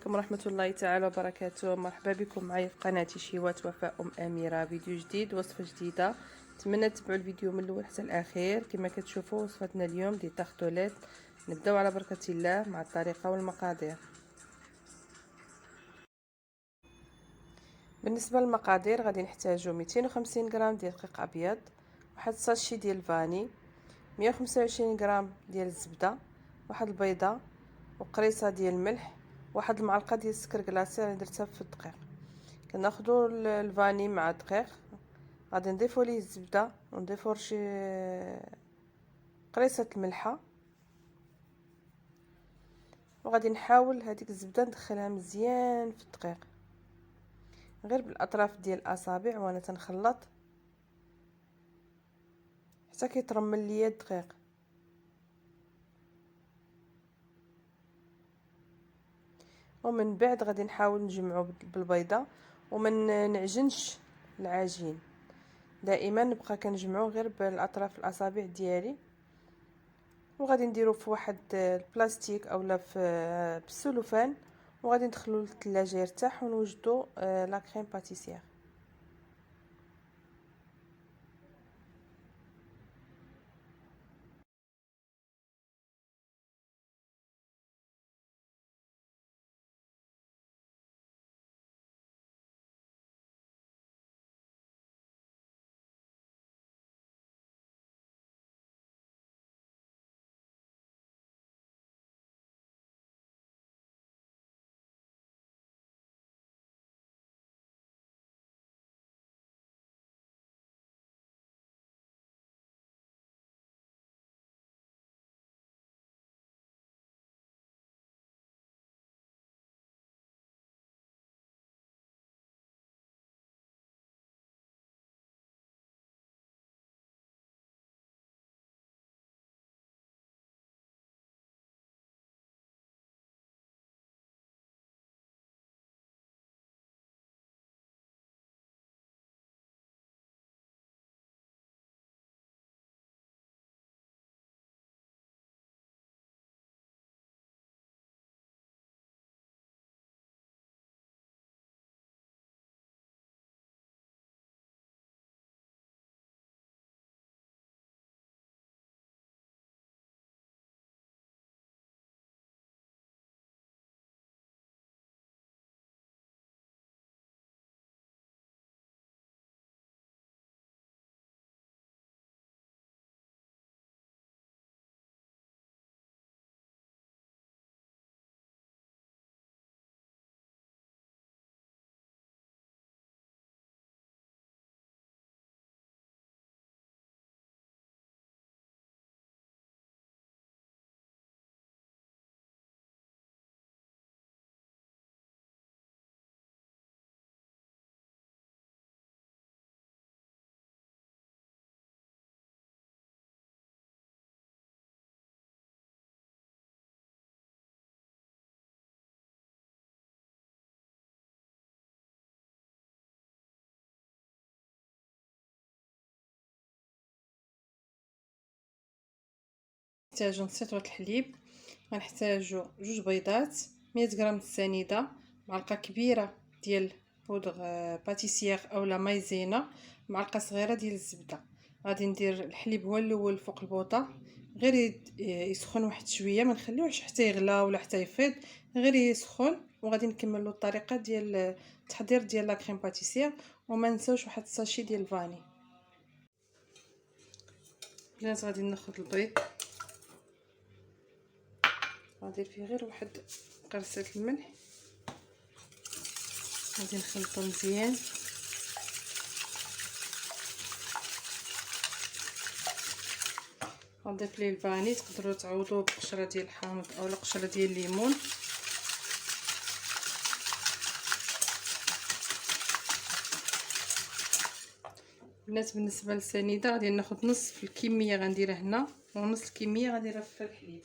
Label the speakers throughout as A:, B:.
A: عليكم ورحمة الله تعالى وبركاته. مرحبا بكم معايا في قناتي شيوات وفاء أميرة. فيديو جديد، وصفة جديدة. نتمنى تتبعوا الفيديو من الاول حتى الاخير. كما كتشوفوا وصفتنا اليوم دي تارتوليت. نبداو على بركة الله مع الطريقة والمقادير. بالنسبة للمقادير غادي نحتاجو 250 غرام ديال دقيق ابيض، واحد ساشي ديال الفاني، 125 غرام ديال الزبدة، واحد البيضة، وقريصه ديال الملح، واحد المعلقه ديال السكر كلاصي اللي درتها في الدقيق. كناخذوا الفاني مع الدقيق، غادي نضيفوا ليه الزبده ونضيفوا شي قريصه الملحه، وغادي نحاول هذيك الزبده ندخلها مزيان في الدقيق غير بالاطراف ديال الاصابع وانا تنخلط حتى كيترمل ليا الدقيق. ومن بعد غادي نحاول نجمعو بالبيضه ومن نعجنش العجين. دائما نبقى كنجمعو غير بالاطراف الاصابع ديالي، وغادي نديرو في واحد البلاستيك اولا في بالسلوفان، وغادي ندخلو للثلاجه يرتاح ونوجدو لا كريم باتيسير. نحتاجو سيطرة الحليب، غنحتاجو 2 بيضات، 100 غرام السنيده، معلقه كبيره ديال بودغ باتيسير اولا مايزينا، معلقه صغيره ديال الزبده. غادي ندير الحليب هو الاول فوق البوطه، غير يسخن واحد شويه، ما نخليوهش حتى يغلى ولا حتى يفيض، غير يسخن. وغادي نكملوا الطريقه ديال التحضير ديال لا كريم باتيسير. وما نساوش واحد الساشي ديال الفاني. بلات غادي ناخذ البيض، غادي فيه غير واحد قرصه الملح، غادي نخلطو مزيان. غنضيف ليه الفاني، تقدروا تعوضوه بقشره ديال الحامض اولا قشره ديال الليمون. البنات بالنسبه للسنيده غادي ناخذ نصف الكميه غنديرها هنا، ونص الكميه غنديرها في الحليب.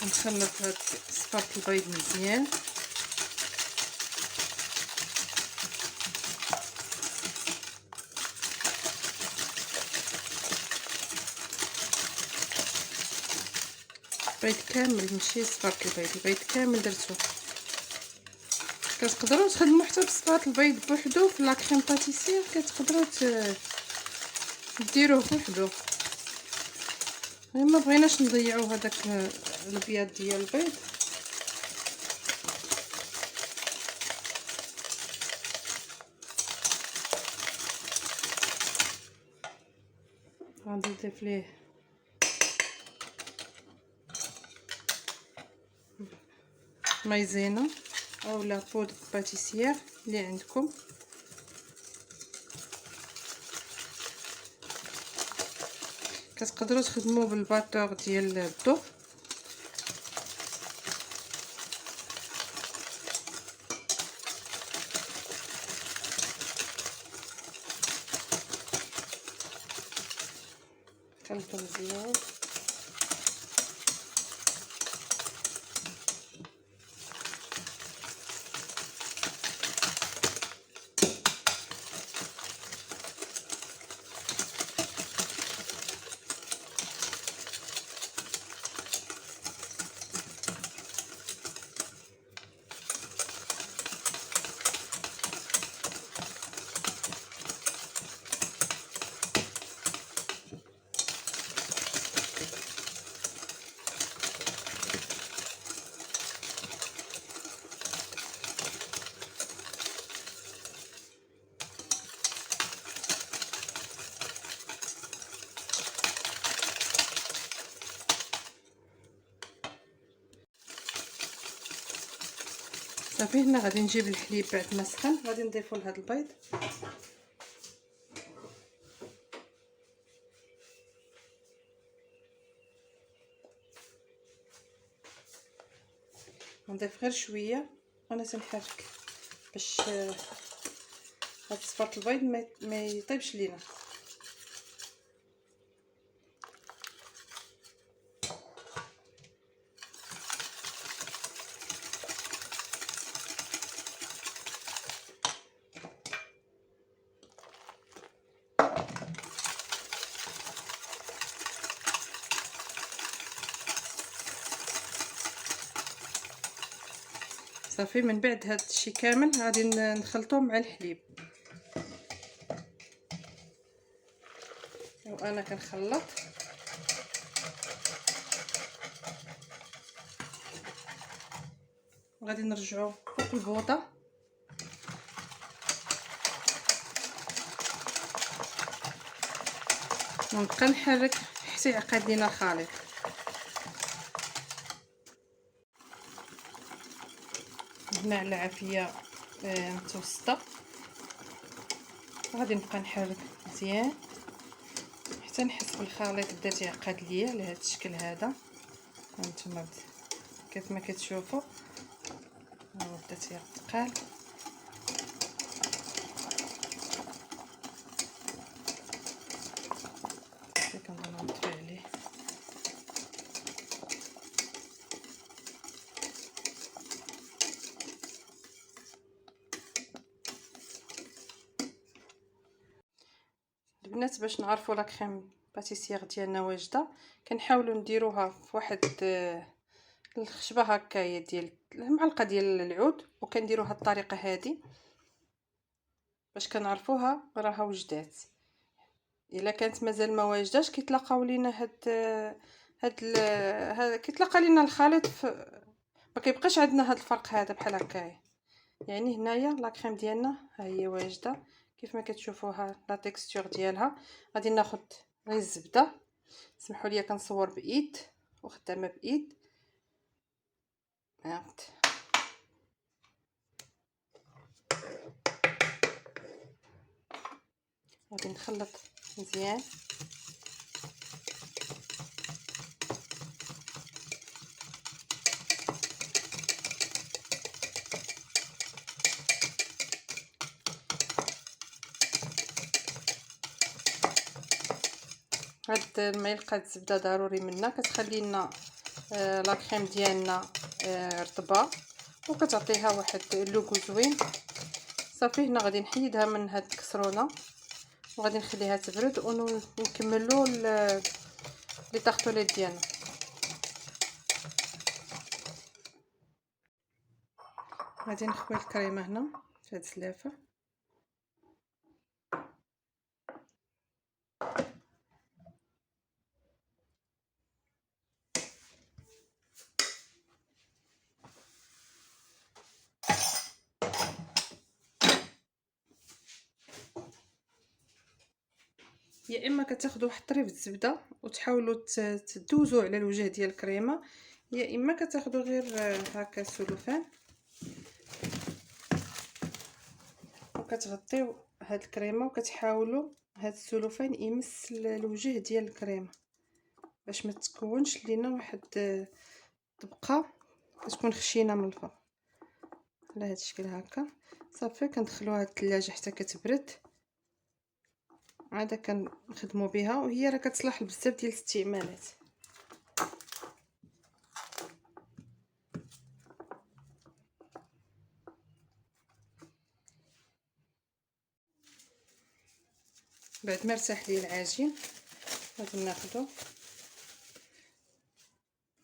A: نخلط هاد صفار البيض مزيان. البيض كامل، ماشي صفارة البيض كامل درتو. كتقدروا تخدموا حتى بصفارة البيض بوحدو في لاكريم باتيسير، كتقدروا ديروه بوحدو. ما بغيناش نضيعوا هذاك الابيض ديال البيض. غادي نضيف ليه مايزينا اولا بودر باتيسير اللي عندكم. كتقدروا تخدموا بالباتور ديال الضو. كنخلطو مزيان. صافي هنا غادي نجيب الحليب بعد ما سخن، غادي نضيفو لهاد البيض. نضيف غير شويه وانا تنحرك باش هاد صفارة البيض ما يطيبش لينا. صافي من بعد هاد الشي كامل غادي نخلطوه مع الحليب. وانا كنخلط وغادي نرجعو فوق البوطه. ونبقى نحرك حتى يعقد لينا الخليط. هنا على عافيه متوسطه غادي نبقى نحرك مزيان حتى نحس بالخليط بدا تيعقد ليا على هذا الشكل هذا. هانتوما كيف ما كتشوفوا هو بدا تيتقال. كنبغيو نطفي عليه. البنات باش نعرفوا لا كريم باتيسير ديالنا واجده كنحاولوا نديروها في واحد الخشبه هكايا ديال المعلقه ديال العود، وكنديروها الطريقه هذه باش كنعرفوها راها وجدات. الا كانت مازال ما واجداش كيتلاقاو لينا هاد كيتلاقى لينا الخليط ما كيبقاش عندنا هاد الفرق هذا بحال هكايا. يعني هنايا لا كريم ديالنا ها هي واجده كيف ما كتشوفوها لا تيكستور ديالها. غادي ناخذ غير الزبده. سمحوا لي كنصور بايد وخدامه بايد. غادي نخلط مزيان. هاد الملعقه الزبده ضروري منا كتخلي لنا لا كريم ديالنا رطبه وكتعطيها واحد اللوغو زوين. صافي هنا غادي نحيدها من هاد الكسرونه وغادي نخليها تبرد ونكملوا لي طارطوليت ديالنا. غادي نخوي الكريمه هنا في هاد السلافه. يا اما كتاخدوا واحد الطريف الزبده وتحاولوا تدوزوا على الوجه ديال الكريمه، يا اما كتاخدوا غير هكا السلوفان وكتغطيو هاد الكريمه وكتحاولوا هاد السلوفان يمس الوجه ديال الكريمه باش ما تكونش لينا واحد طبقه كتكون خشينه من الفوق على هاد الشكل هكا. صافي كندخلوها للثلاجه حتى كتبرد، عاد كنخدموا بها وهي راه كتصلح لبزاف ديال الاستعمالات. بعد ما ارتاح لي العجين غادي ناخذو،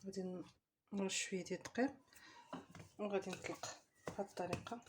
A: غادي نرش شويه ديال الدقيق وغادي نطلق بهذه الطريقه.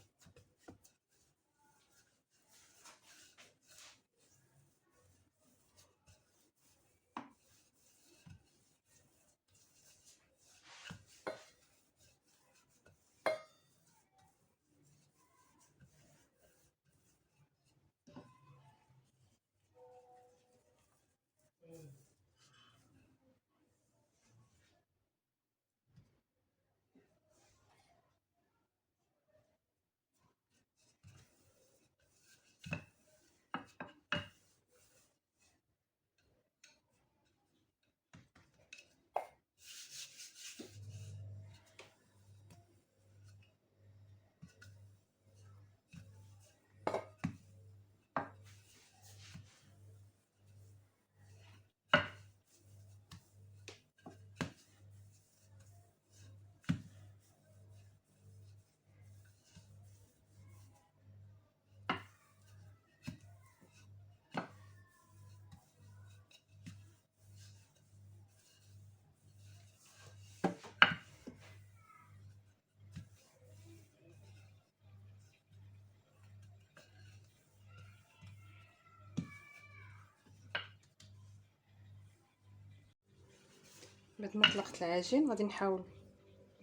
A: بعد ما طلقت العجين غادي نحاول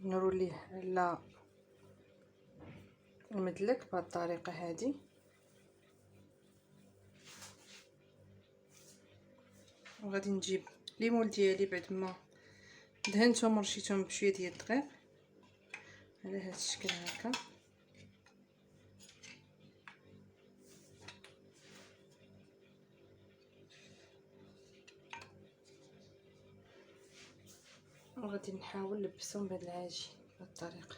A: نروليه على المدلك بهذه الطريقه هذه، وغادي نجيب ليمون ديالي بعد ما دهنتهم ورشيتهم بشويه ديال الدقيق على هذا الشكل هكا. وغادي نحاول نلبسهم بهذا العجين بهذه الطريقه.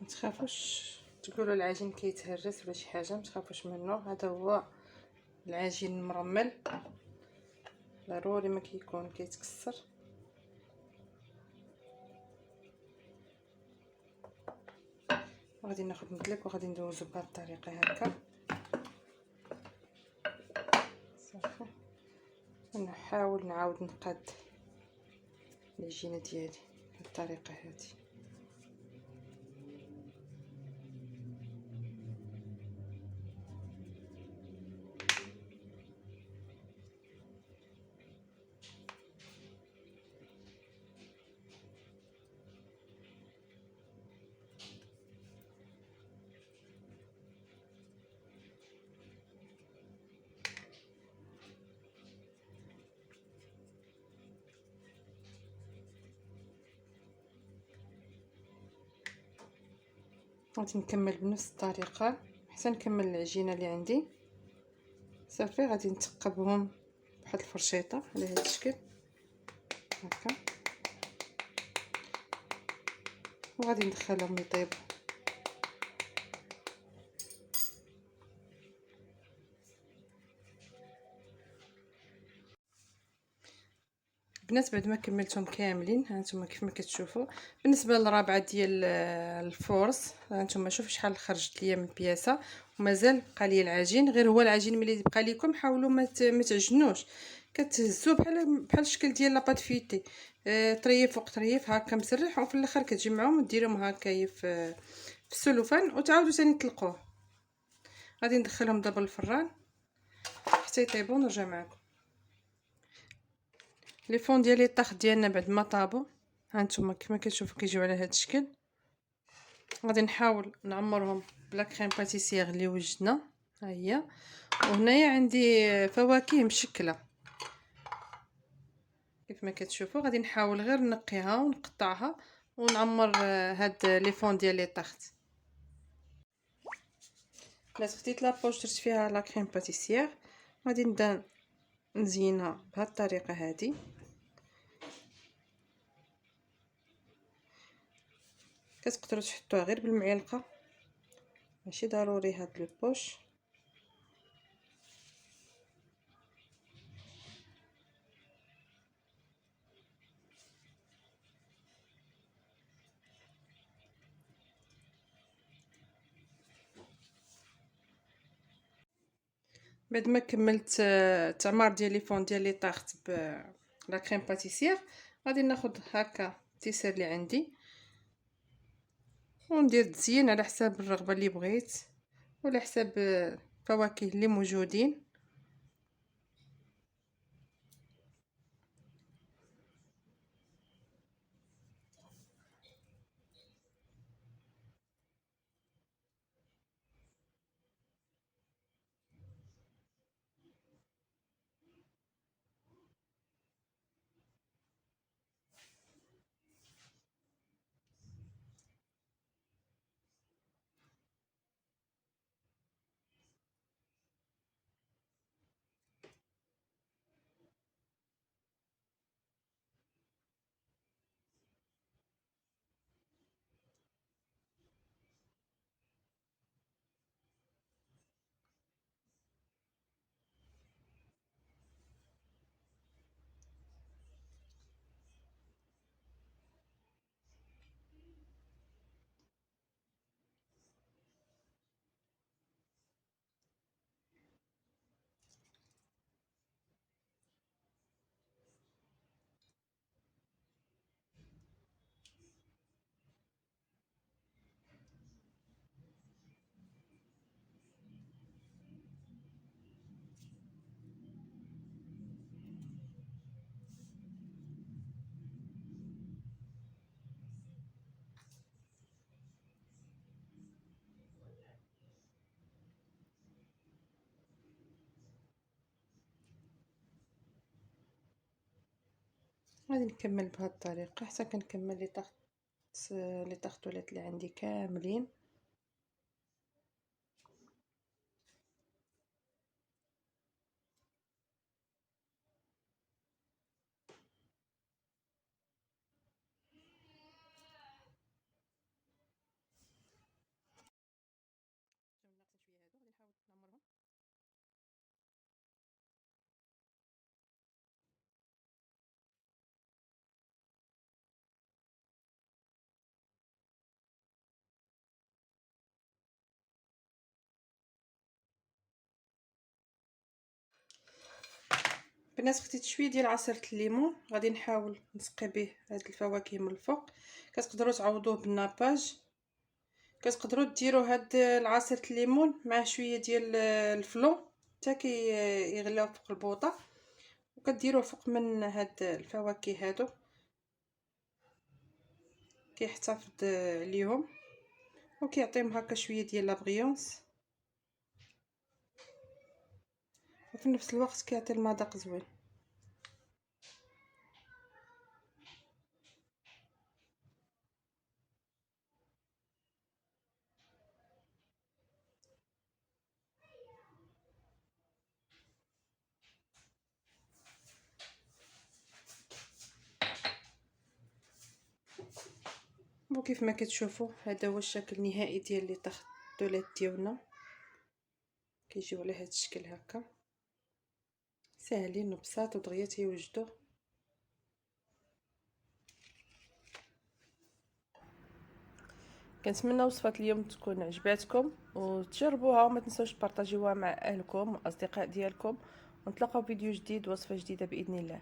A: متخافوش تقولوا العجين كيتهرس ولا شي حاجه، متخافوش منه، هذا هو العجين المرمل ضروري ما كيكون كيتكسر. غادي ناخذ مدلك وغادي ندوزو بهذه الطريقه هكا. صافي نحاول نعاود نقاد العجينه ديالي بهذه الطريقه هذه. غادي نكمل بنفس الطريقه حتى نكمل العجينه اللي عندي. صافي غادي نثقبهم بواحد الفرشيطه على هذا الشكل هكا، وغادي ندخلهم يطيبوا. البنات بعد ما كملتهم كاملين هانتوما كيف ما كتشوفوا. بالنسبه للرابعه ديال الفورص هانتوما شوفوا شحال خرجت ليا من بياسه، ومازال بقى لي العجين. غير هو العجين ملي يبقى لكم حاولوا ما تعجنوش، كتهزوه بحال الشكل ديال لاباط فيتي، طريف فوق طريف هكا مسرح، وفي الاخر كتجمعوهم وديروهم هكا في السلوفان وتعاودوا ثاني تطلقوه. غادي ندخلهم دابا الفران حتى يطيبوا ونرجع معكم. لي فون ديال لي طاخ ديالنا بعد ما طابوا هانتوما كما كتشوفوا كيجيو على هذا الشكل. غادي نحاول نعمرهم بلا كريم باتيسير اللي وجدنا، ها هي. وهنايا عندي فواكه مشكله كيف ما كتشوفوا. غادي نحاول غير نقيها ونقطعها ونعمر هاد لي فون ديال لي طاخت. بلا خديت لابوش درت فيها لا كريم باتيسير، غادي نبدا نزينها بهاد الطريقه هذه. كتقدروا تحطوها غير بالمعلقه، ماشي ضروري هاد لو بوش. بعد ما كملت التعمار ديال لي فون ديال لي طاخت ب لا كريم باتيسير، غادي ناخذ هكا التيسير اللي عندي وندير تزيين على حساب الرغبه اللي بغيت وعلى حساب الفواكه اللي موجودين. غادي نكمل بهذه الطريقه حتى كنكمل لي طاختولات اللي عندي كاملين. بالناس خديت شويه ديال عصير الليمون، غادي نحاول نسقي به هاد الفواكه من الفوق. كتقدروا تعوضوه بالناباج، كتقدروا ديروا هاد العصير الليمون مع شويه ديال الفلو حتى كي يغلاو فوق البوطه، وكديروه فوق من هاد الفواكه هادو كيحتفظ عليهم وكيعطيهم هكا شويه ديال لابغيونس، وفي نفس الوقت كيعطي المذاق زوين. وكيف ما كتشوفوا هذا هو الشكل النهائي ديال لي طولات ديالنا، كيجيو على هذا الشكل هكا، ساهلين وبساط ودغيا تيوجدوه. كنتمنى وصفات اليوم تكون عجباتكم وتجربوها، وما تنسوش تبارطاجيوها مع اهلكم واصدقاء ديالكم، ونتلاقاو فيديو جديد وصفه جديده باذن الله.